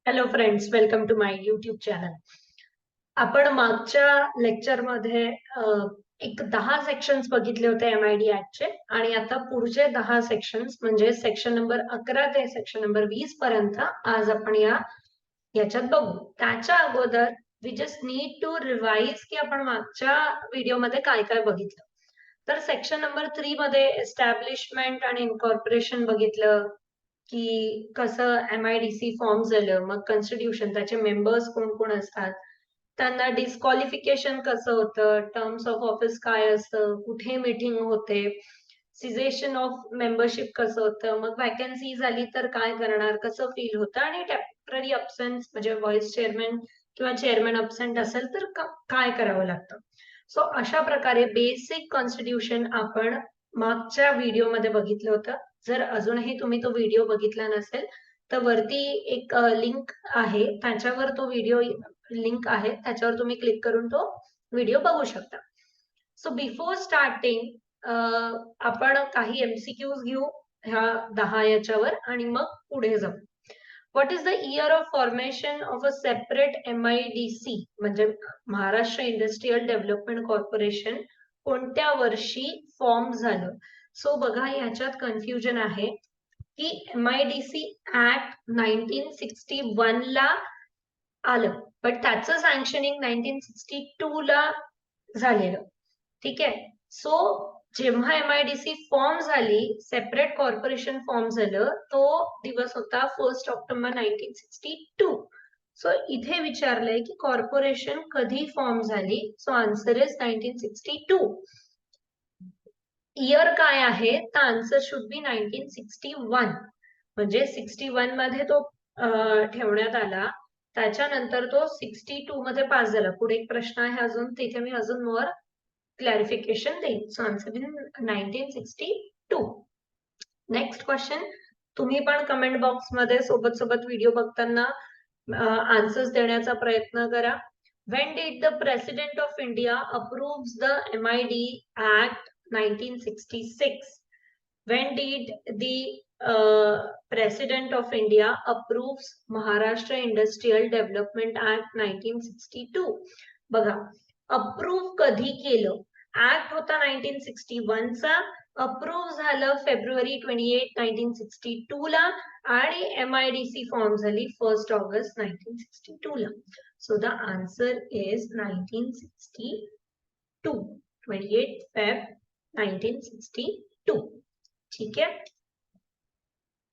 Hello friends, welcome to my YouTube channel. आपण मागच्या लेक्चरमध्ये एक 10 सेक्शन्स बघितले होते MID ऍक्टचे आणि आता पुढचे 10 सेक्शन्स म्हणजे सेक्शन नंबर 11 ते सेक्शन नंबर 20 पर्यंत आज आपण याच्यात बघू. त्याच्या अगोदर we just need to revise की आपण मागच्या व्हिडिओमध्ये काय काय बघितलं. तर सेक्शन नंबर 3 मध्ये एस्टॅब्लिशमेंट आणि इन्कॉर्पोरेशन बघितलं की कसं MIDC फॉर्म झालं, मग कॉन्स्टिट्यूशन, त्याचे मेंबर्स कोण कोण असतात, त्यांना डिस्क्वालिफिकेशन कसं होतं, टर्म्स ऑफ ऑफिस काय असतं, कुठे मीटिंग होते, सिजेशन ऑफ मेंबरशिप कसं होतं, मग वॅकन्सी झाली तर काय करणार, कसं फील होतं आणि टेम्पररी अब्सेंस म्हणजे व्हाईस चेअरमॅन किंवा चेअरमॅन अब्सेंट असेल तर काय करावं लागतं. सो अशा प्रकारे बेसिक कॉन्स्टिट्यूशन आपण मागच्या व्हिडिओमध्ये बघितलं होतं. जर अजूनही तुम्ही तो व्हिडिओ बघितला नसेल तर वरती एक लिंक आहे, त्याच्यावर तो व्हिडिओ लिंक आहे, त्याच्यावर तुम्ही क्लिक करून तो व्हिडिओ बघू शकता. सो बिफोर स्टार्टिंग आपण काही MCQs घेऊ ह्या 10 याच्यावर आणि मग पुढे जाऊ. What is the year of formation of a separate MIDC म्हणजे महाराष्ट्र इंडस्ट्रियल डेव्हलपमेंट कॉर्पोरेशन कोणत्या वर्षी फॉर्म झालं. सो बघा, याच्यात कन्फ्युजन आहे की MIDC ऍक्ट 1961 ला आलं, पण त्याचं सँक्शनिंग 1962 ला झालेलं. ठीक आहे. सो जेव्हा MIDC फॉर्म झाली, सेपरेट कॉर्पोरेशन फॉर्म झालं, तो दिवस होता 1 ऑक्टोबर 1962. सो इथे विचारलंय की कॉर्पोरेशन कधी फॉर्म झाली. So answer is 1962. इयर काय आहे तर आन्सर शुड बी 1961. म्हणजे 61 मध्ये तो ठेवण्यात आला, त्याच्यानंतर तो 62 मध्ये पास झाला. पुढे एक प्रश्न आहे अजून, तिथे मी अजून मोर क्लॅरिफिकेशन देईन. So answer in 1962. Next question, तुम्ही पण कमेंट बॉक्स मध्ये सोबत सोबत व्हिडिओ बघताना आन्सर्स देण्याचा प्रयत्न करा. When did the President of India approves the MID Act 1966? When did the President of India approves Maharashtra Industrial Development Act 1962? बघा, अप्रूव्ह कधी केलं. ऍक्ट होता 1961 चा, अप्रूव्ह झालं फेब्रुवारी 28, 1962 ला आणि MIDC फॉर्म झाली 1 ऑगस्ट 1962 ला. So the answer is 1962. 28 Feb 1962. ठीक आहे.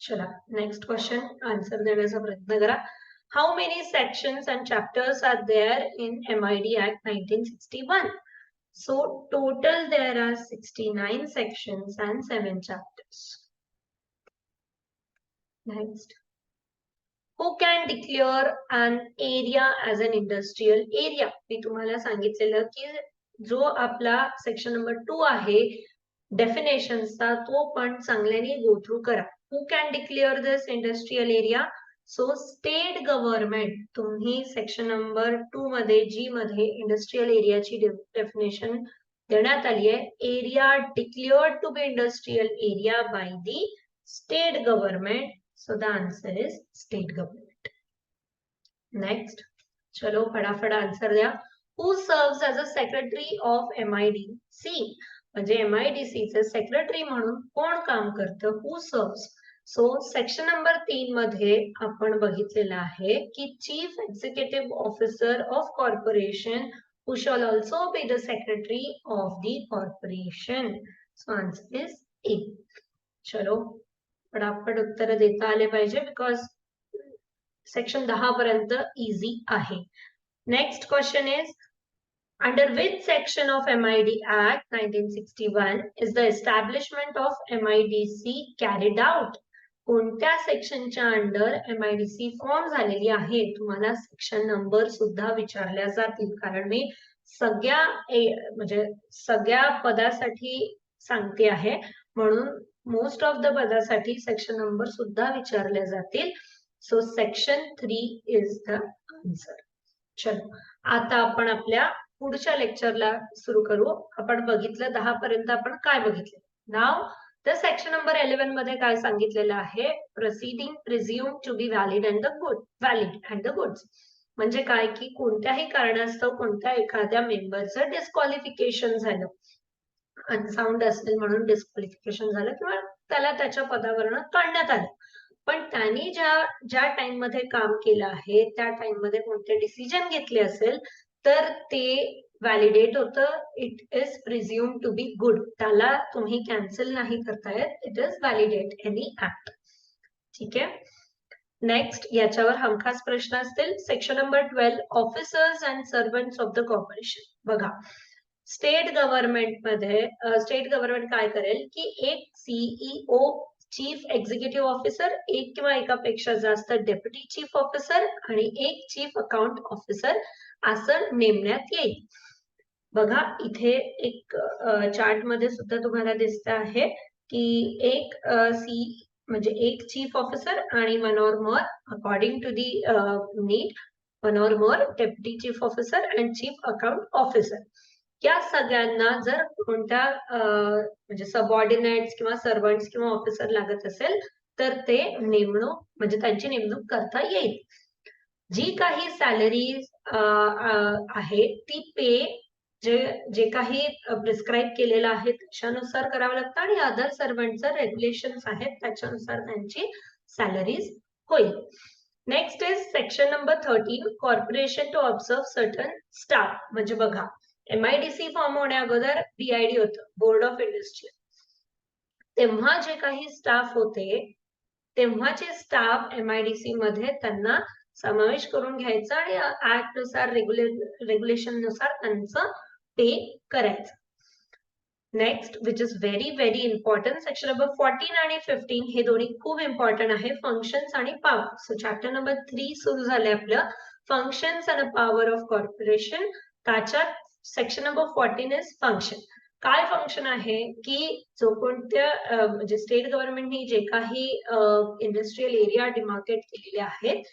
चला नेक्स्ट क्वेश्चन आन्सर देण्याचा प्रयत्न करा. How many sections and chapters are there in MID Act 1961? So total there are 69 sections and 7 chapters. Next. Who can declare an area as an industrial area? मी तुम्हाला सांगितलेलं की जो आपला सेक्शन नंबर 2 आहे डेफिनेशनचा, तो पण चांगल्याने गो थ्रू करा. Who can declare this industrial area? So state government. तुम्ही सेक्शन नंबर 2 मध्ये जी मध्ये इंडस्ट्रियल एरियाची डेफिनेशन देण्यात आली आहे. Area declared to be industrial area by the state government. So the answer is state government. Next, चलो फटाफट answer द्या. Who serves as a secretary of MIDC? म्हणजे MIDC चे सेक्रेटरी म्हणून कोण काम करतं? Who serves. So section number 3 मध्ये आपण बघितलेलं आहे की chief executive officer of corporation who shall also be the secretary of the corporation. So answer is A. चलो फटाफट उत्तर देता आले पाहिजे बिकॉज सेक्शन 10 पर्यंत इझी आहे. Next question is, under which section of MID Act 1961 is the establishment of MIDC carried out? कोणत्या सेक्शनच्या अंडर MIDC फॉर्म झालेली आहे? तुम्हाला सेक्शन नंबर सुद्धा विचारल्या जातील, कारण मी म्हणजे सगळ्या पदासाठी सांगते आहे, म्हणून मोस्ट ऑफ द पदासाठी सेक्शन नंबर सुद्धा विचारले जातील. So section 3 is the answer. चलो आता आपण आपल्या पुढच्या लेक्चरला सुरू करू. आपण बघितलं 10 पर्यंत आपण काय बघितलं. नाव तर सेक्शन नंबर 11 मध्ये काय सांगितलेलं आहे, proceeding presume to be valid and the goods. म्हणजे काय की कोणत्याही कारणास्तव कोणत्या एखाद्या मेंबरचं डिस्क्वालिफिकेशन झालं, अनसाउंड असेल म्हणून डिस्क्वालिफिकेशन झालं किंवा त्याला त्याच्या पदावरनं काढण्यात आलं, पण त्यांनी ज्या टाइम मध्ये काम केलं आहे त्या टाइम मध्ये कोणते डिसिजन घेतले असेल तर ते व्हॅलिडेट होतं. It is presume to be good. त्याला तुम्ही कॅन्सल नाही करतायत. It is validate any act. ठीक आहे. नेक्स्ट याच्यावर हमखास प्रश्न असतील. Section number 12 officers and servants of the corporation. बघा, स्टेट गव्हर्नमेंट मध्ये स्टेट गव्हर्नमेंट काय करेल की एक सीईओ, चीफ एक्झिक्युटिव्ह ऑफिसर, एक किंवा एकापेक्षा जास्त डेप्युटी चीफ ऑफिसर आणि एक चीफ अकाउंट ऑफिसर असं नेमण्यात येईल. बघा इथे एक चार्ट मध्ये सुद्धा तुम्हाला दिसत आहे की एक म्हणजे एक चीफ ऑफिसर आणि one or more according to the need, one or more deputy chief officer and chief account officer. या सगळ्यांना जर कोणत्या म्हणजे सबऑर्डिनेट्स किंवा सर्वंट्स किंवा ऑफिसर लागत असेल तर ते नेमणूक म्हणजे त्यांची नेमणूक करता येईल. जी काही सॅलरी आहे ती पे जे काही प्रिस्क्राईब केलेलं आहे त्याच्यानुसार करावं लागतं आणि अदर सर्वंटचं रेग्युलेशन्स आहेत त्याच्यानुसार त्यांची सॅलरीज होईल. Next is section number 13 corporation to observe certain staff. म्हणजे बघा, MIDC फॉर्म होण्या अगोदर BID होतं, बोर्ड ऑफ इंडस्ट्री. तेव्हा जे काही स्टाफ होते तेव्हाचे स्टाफ MIDC मध्ये त्यांना समावेश करून घ्यायचा आणि ऍक्ट नुसार रेग्युलेशन नुसार त्यांचं पे करायचं. Next which is very very important, section number 14 आणि 15 हे दोन्ही खूप इम्पॉर्टंट आहे, फंक्शन्स आणि पॉवर. सो चॅप्टर नंबर 3 सुरू झाले आपलं, functions and power of corporation. त्याच्यात सेक्शन नंबर 14 इज फंक्शन. काय फंक्शन आहे की जो कोणत्या म्हणजे स्टेट गव्हर्नमेंटने जे काही इंडस्ट्रियल एरिया डिमार्केट केलेले आहेत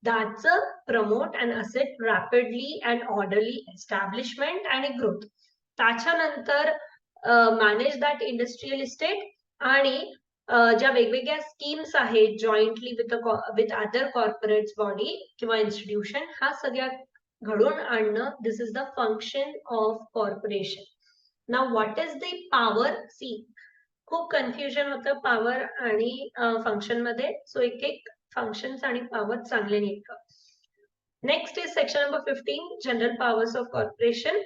त्याचं promote and assist rapidly and orderly establishment आणि ग्रोथ. त्याच्यानंतर मॅनेज दॅट इंडस्ट्रियल इस्टेट आणि ज्या वेगवेगळ्या स्कीम्स आहेत jointly with other corporate body किंवा इन्स्टिट्यूशन, हा सगळ्या घडून आणणं. This is the function of corporation. Now what is the power? See, खूप कन्फ्युजन होतं पॉवर आणि फंक्शन मध्ये. सो एक एक फंक्शन्स आणि पॉवर चांगले नीट. Next is section number 15 general powers of corporation.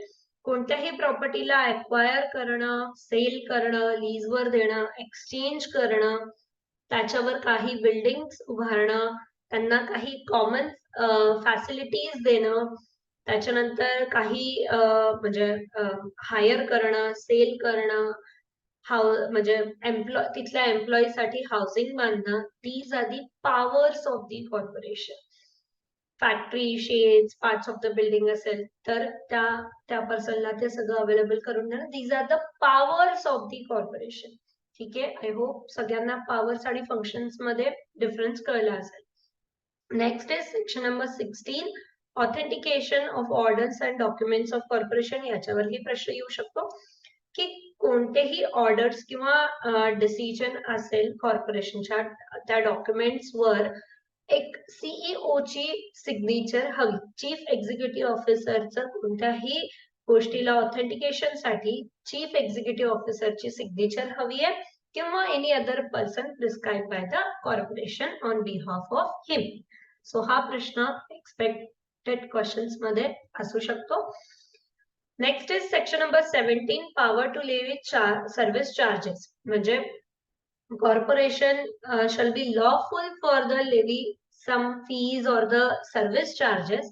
कोणत्याही प्रॉपर्टीला अक्वायर करणं, सेल करणं, लीजवर देणं, एक्सचेंज करणं, त्याच्यावर काही बिल्डिंग्स उभारणं, त्यांना काही कॉमन फॅसिलिटीज देणं, त्याच्यानंतर काही म्हणजे हायर करणं, सेल करणं, म्हणजे तिथल्या एम्प्लॉईसाठी हाऊसिंग बांधणं. These are the powers of the corporation. Factory, sheds, parts of the building असेल तर त्या पर्सनला ते सगळं अवेलेबल करून देणं. These are the powers of the corporation. ठीक आहे. आय होप सगळ्यांना पॉवर्स आणि फंक्शन्स मध्ये डिफरन्स कळला असेल. Next is section number 16 authentication of orders and documents of corporation. याच्यावरही प्रश्न येऊ शकतो की कोणतेही ऑर्डर्स किंवा डिसिजन असेल कॉर्पोरेशनच्या, त्या डॉक्युमेंट्स वर एक सीईओ ची सिग्नेचर हवी. चीफ एक्झिक्युटिव्ह ऑफिसरचं कोणत्याही गोष्टीला ऑथेंटिकेशन साठी चीफ एक्झिक्युटिव्ह ऑफिसरची सिग्नेचर हवी आहे किंवा any other person prescribe by the corporation on behalf of him. So हा प्रश्न एक्सपेक्टेड क्वेश्चन्स मध्ये असू शकतो. Next is section number 17 power to levy service charges. म्हणजे corporation shall be lawful for the levy some fees or the service charges.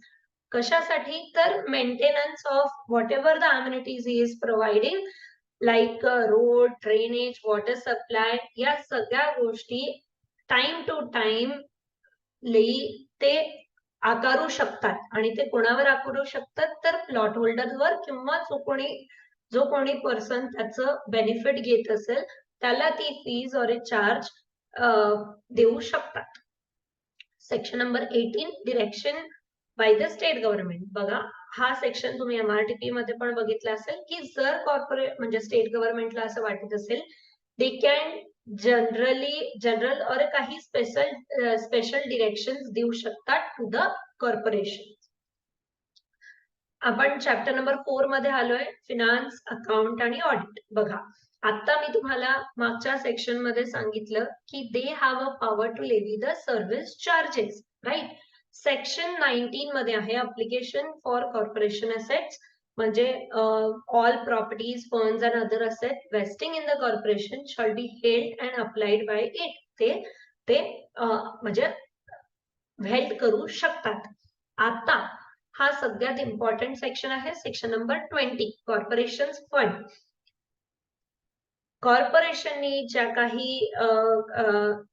कशासाठी? तर maintenance of what ever the amenities he is providing, like road, drainage, water supply, या सगळ्या गोष्टी time to time ते आकारू शकतात. आणि ते कोणावर आकारू शकतात? तर प्लॉट होल्डरवर किंवा जो कोणी पर्सन त्याचं बेनिफिट घेत असेल त्याला ती फीज और चार्ज देऊ शकतात. Section number 18 direction by the state government. बघा, हा सेक्शन तुम्ही MRTP मध्ये पण बघितला असेल की जर कॉर्पोरेट म्हणजे स्टेट गव्हर्नमेंटला असं वाटत असेल दे कॅन जनरल और काही स्पेशल डिरेक्शन्स देऊ शकतात टू द कॉर्पोरेशन. आपण चॅप्टर नंबर 4 मध्ये आलोय, फिनान्स, अकाउंट आणि ऑडिट. बघा, आता मी तुम्हाला मागच्या सेक्शन मध्ये सांगितलं की they have a power to levy the service charges, right. Section 19 मध्ये आहे अप्लिकेशन फॉर कॉर्पोरेशन असेट्स, म्हणजे all properties, funds and other asset vesting in the corporation shall be held and applied by it. ते म्हणजे held करू शकतात. आता हा सगळ्यात इम्पॉर्टंट सेक्शन आहे, सेक्शन नंबर 20, कॉर्पोरेशन फंड. कॉर्पोरेशननी ज्या काही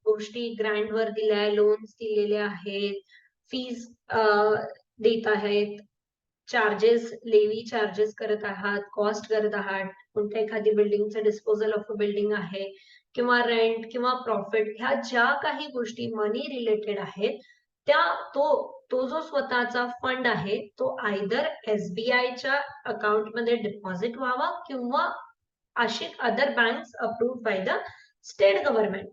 गोष्टी ग्रँट वर दिल्या, लोन्स दिलेले आहेत, फीज देत आहेत, चार्जेस, लेवी चार्जेस करत आहात, कॉस्ट करत आहात, कोणत्या एखादी बिल्डिंगचं डिस्पोजल ऑफ अ बिल्डिंग आहे किंवा रेंट किंवा प्रॉफिट, ह्या ज्या काही गोष्टी मनी रिलेटेड आहेत त्या तो जो स्वतःचा फंड आहे तो आयदर एसबीआयच्या अकाउंटमध्ये डिपॉझिट व्हावा किंवा अशी other banks approved by the state government.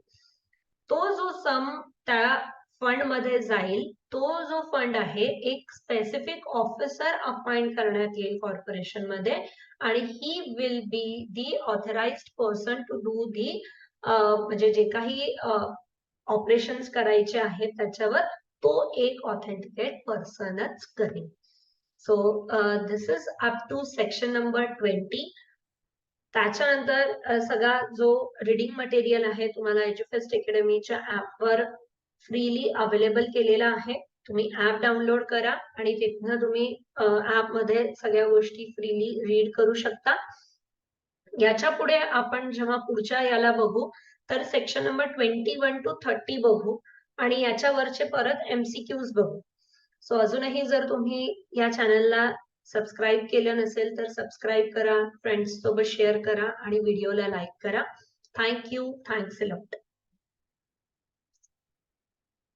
तो जो सम त्या फंड मध्ये जाईल, तो जो फंड आहे एक स्पेसिफिक ऑफिसर अपॉइंट करण्यात येईल कॉर्पोरेशन मध्ये, आणि he will be the authorized person to do the म्हणजे जे काही ऑपरेशन्स करायचे आहेत त्याच्यावर तो एक ऑथेंटिकेट पर्सनच करेल. So this is up to section number 20. त्याच्यानंतर सगळा जो रिडिंग मटेरियल आहे तुम्हाला एज्युफेस्ट अकॅडमीच्या ऍपवर फ्रीली अवेलेबल केलेला आहे. तुम्ही ऍप डाउनलोड करा आणि तिथनं तुम्ही ऍप मध्ये सगळ्या गोष्टी फ्रीली रीड करू शकता. याच्या पुढे आपण जेव्हा पुढच्या याला बघू तर सेक्शन नंबर 21 to 30 बघू आणि याच्यावरचे परत MCQs बघू. सो अजूनही जर तुम्ही या चॅनलला सबस्क्राईब केलं नसेल तर सबस्क्राईब करा, फ्रेंड्स सोबत शेअर करा आणि व्हिडिओला लाईक करा. Thank you, thanks a lot.